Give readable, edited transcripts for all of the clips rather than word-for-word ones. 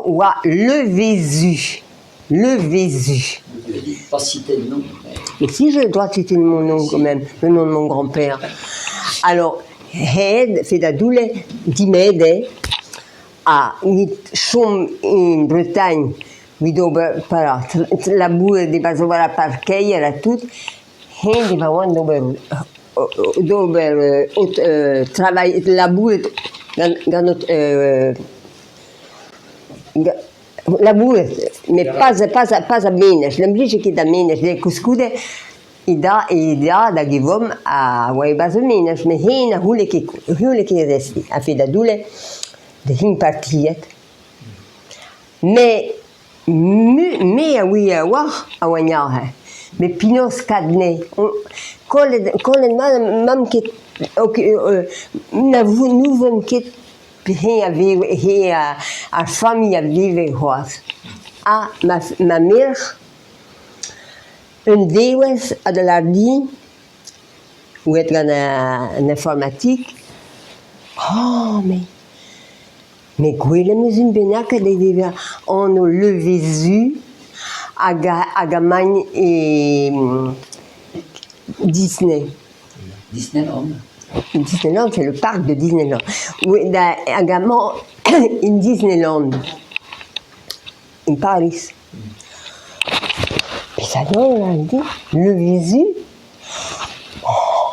Ouah, le Vésu. Le Vésu. Pas citer le nom. Mais si je dois citer mon nom quand même, le nom de mon grand-père. Alors, Hed, fait la doule, d'Imede, à Chum in Bretagne, Widober, para, la boue de Bazovara Parkei, era tout, Hed, il va voir dober, travail, la boue, la boue, mais pas a Menes, l'emblige qui da Menes, le cuscude, ida da givom a Waibaz Menes, mais Hena hule qui resti, a fait la doule, de hin partiet, mais a oui a war a wanyare, mais Pinos Cadne, colle mam qui, nous vem qui a famille a vive roas. A ma mère, un dewes a de l'ardi, ou être en informatique. Oh, mais gwele meus un benaka de vive en le Vésu, aga magne et Disney. Disneyland. Disneyland, c'est le parc de Disneyland. Oui, également, in Disneyland, in Paris. Et ça donne, là, il dit, le Vésu.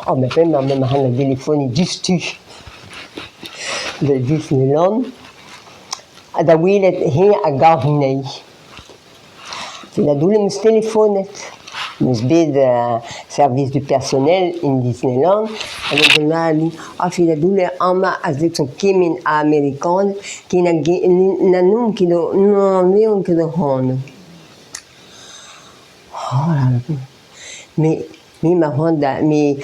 Oh, mais même le téléphone est juste de Disneyland. À da oui, il est à Garney. C'est la doule, mon téléphone. Nous avons service du personnel in Disneyland. Alors, on a dit, fait la douleur en ma, avec son kémin américain, qui n'a nom qui n'a que de ronde. Oh là là. Mais ma ronde, mais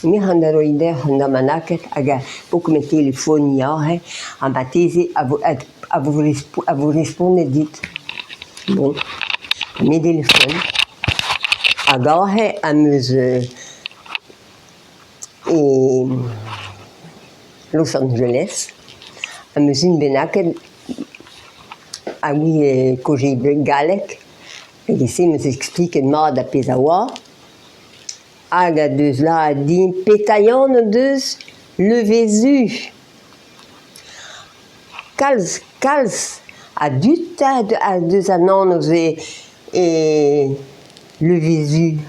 handaroider, handamanaket, aga, beaucoup de téléphones, en baptisé, à vous répondre, dites. Bon, mes téléphones. Agahe amuse et Los Angeles, amuse une benaque à oui que j'ai galek et ici me explique de mort à Pesawa. Aga deux là a dit pétaillant deux le Vésu. Cals a du tas à deux annonces et le Vésu.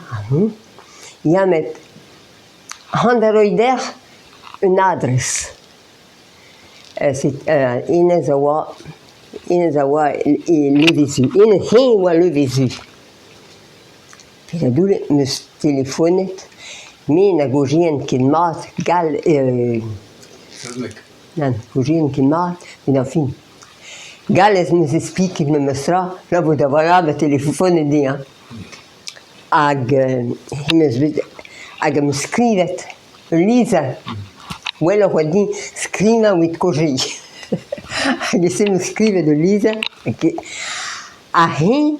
Il y a met Handaroider une adresse. C'est Inezawa et le Vésu. Inezawa le Vésu. Puis la doule me téléphone, mais la gauchienne qui m'a gal. Non, gauchienne qui m'a, mais enfin. Gales nous explique qu'il me sera, là vous devez avoir le téléphone dit. Ag me scrivet, Lisa, ou elle aurait dit scrima with koji. Ag se me scrive de Lisa, a hin,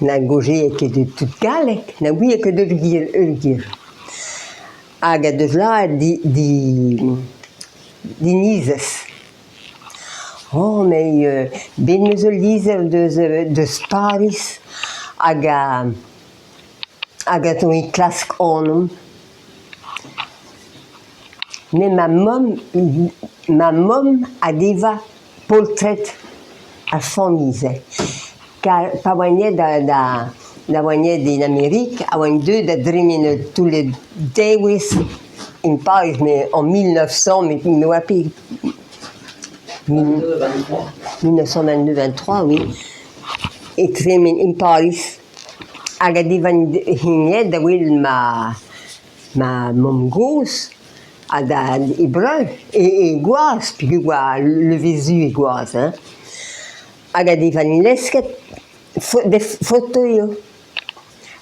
na goje que de tout galek, na oui que de l'gir. Ag de là di Nises. Oh, mais ben me Lisa de Paris. Aga ton classe onum. Mais ma mom a déjà portrait à famille. Car pas voyé da voyé en Amérique, a voyé deux de dreamer tous les Davis in Paris, mais en 1900, mais il me rappelle 1922-23, oui. Et dreamer in Paris. Aga divan hinye da wil ma mom gos a da hébreu et goaz puis le Vésu et goaz hein. Aga divan lesket des photos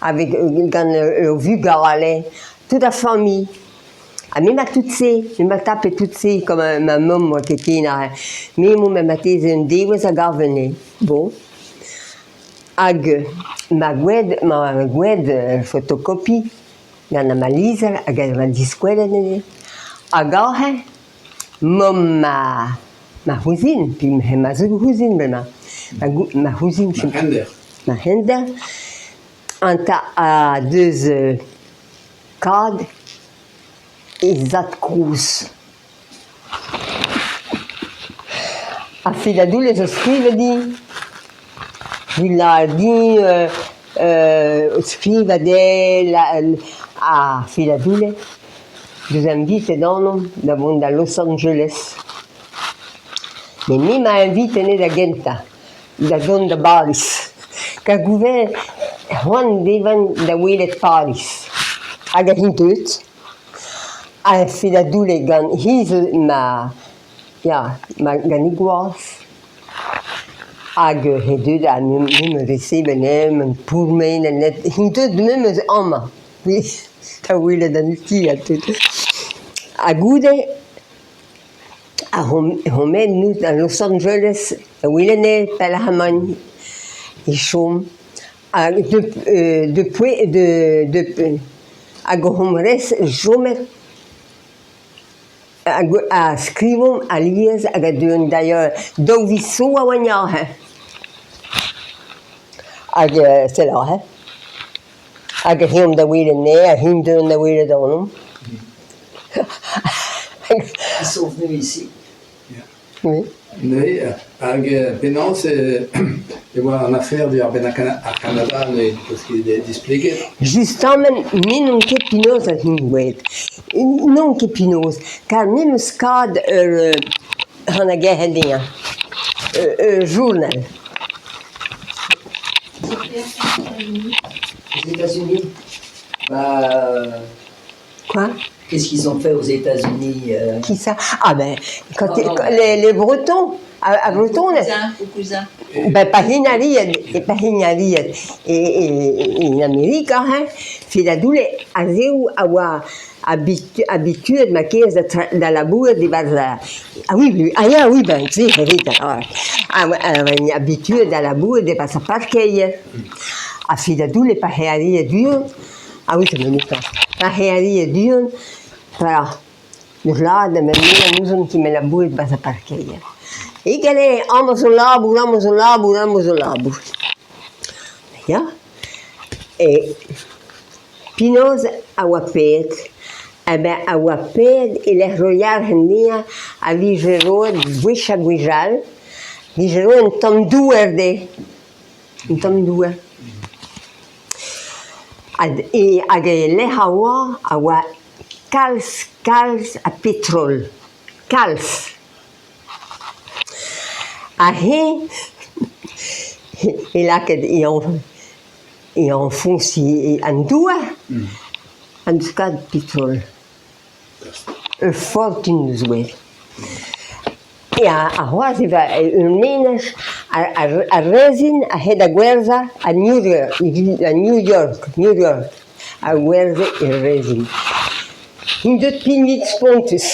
avec le vu garale toute la famille. A même à toutes ces, même à taper toutes ces comme ma maman moi qui était là. Mais moi m'a maté un déwes à garvener. Bon. Ag ma gwed photocopie dans ma lisa ag ma disquelle ne aga ma ma cousine, puis ma cousine, ma cousine, ma hender, à deux cadres, et zat cruz. A Filadule je scrive di scrive a Filadule je invite donnom da Los Angeles. Mais mi m'a invité da Genta, da zone de Paris. Ca gouver Juan devan da Willet Paris. Hag a hinteut. A Filadule gan his ma ganiguas. Hag hedut a me receben pour me net hinteut même amma. Oui, ta Willet da nuti a tout. A goude a homed nous dans Los Angeles, a Willene Pelhaman, et chom, a depuis a gohomres jomer a scrivom a liez a gadun d'ailleurs doviso a wanyah ag c'est là ag him da Willene a hindun da Willene donum. Ils sont venus ici. Oui. Oui, hag penans e oa an affaire di ar ben a Canada parce qu'il est displiqué. Justement, mi non ket pinoz a hingouet. Non ket pinoz, car mi meus kad an a gehedien, journal. Aux États-Unis, bah, Quoi? qu'est-ce qu'ils ont fait aux États-Unis Qui ça? Ah ben, les Bretons, à Breton, Au cousin. ben pas hinariet, et en Amérique, hein, Filadule a zeu awa habitude ma caisse de la bourre de bazar. Ah oui, ben, c'est vite, habitude à la bourre de bazar parquet. A Filadule pa hearie dur, ah oui, c'est le cas. Pa hearie dur, voilà. Dus laden met meer moesten die met de boer bij zijn parkeren. Ik ken allemaal zo'n labur. Ja? E Pinoz Aguapet, Aguapet il est royal hendia a Vigero Guisha Guijal, Vigero un tom duer. E a le hawa awa Cals a pétrole. Cals. A he, il a que il enfonce en doua, en tout cas de pétrole. Un fortune zouel. Et a Roise va un ménage a resin a he da guerra a New York, a guerra e resin. In deux pinits pontus.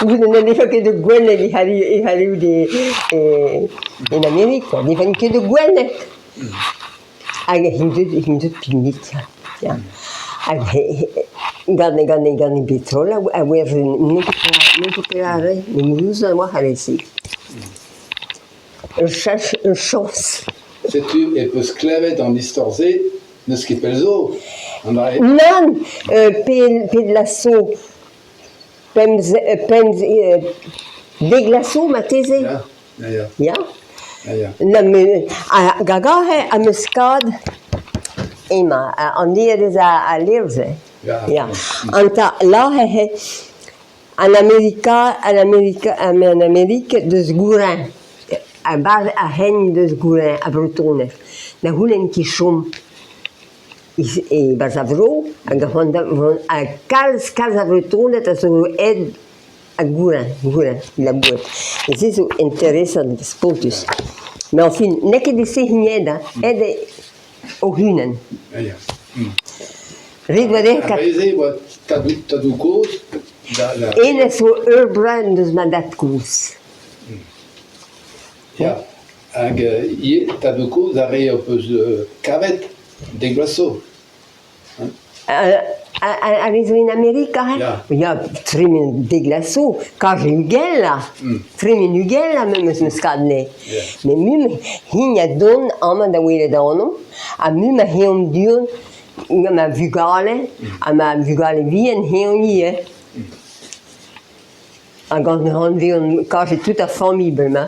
Vous n'avez pas que de Gwen et Hollywood en Amérique, il n'y a que de Gwen. In deux pinits. Gane pétrole, a ver, non peut faire, nous allons voir ici. Cherche une chance. Sais-tu, elle peut se claver dans l'histoire, ne ce qui peut le zoo. Non, per lasso, deglasso, ma tese. Ja? A gagahe a muscad, ema, an diades a lirze. Ja. Anta lahe en Amérique de Sgourin, a bar a hen de Sgourin, a Bretonef. Na hulen ki chom. E Bazavro, a Cals a Bretonef, a so ed a Gourin, la boîte. Et c'est so intéressant de spotus. Mais en fin, n'est que de ces higneda, ed o hunen. Ridwade kat. Tadoukos. Ene so urbrand dus madat kous. Ja, hag Tadoukos a re o peus kavet, deglasso. Arriso in America, ja, trimin de glaso, kaže ugella, trimin ugella, me skadne. Me mum hinja don ama da wele danom, a mum heom duon, ma vugale vien heom hier. A gant me han vion, kaže tout a famille, ma.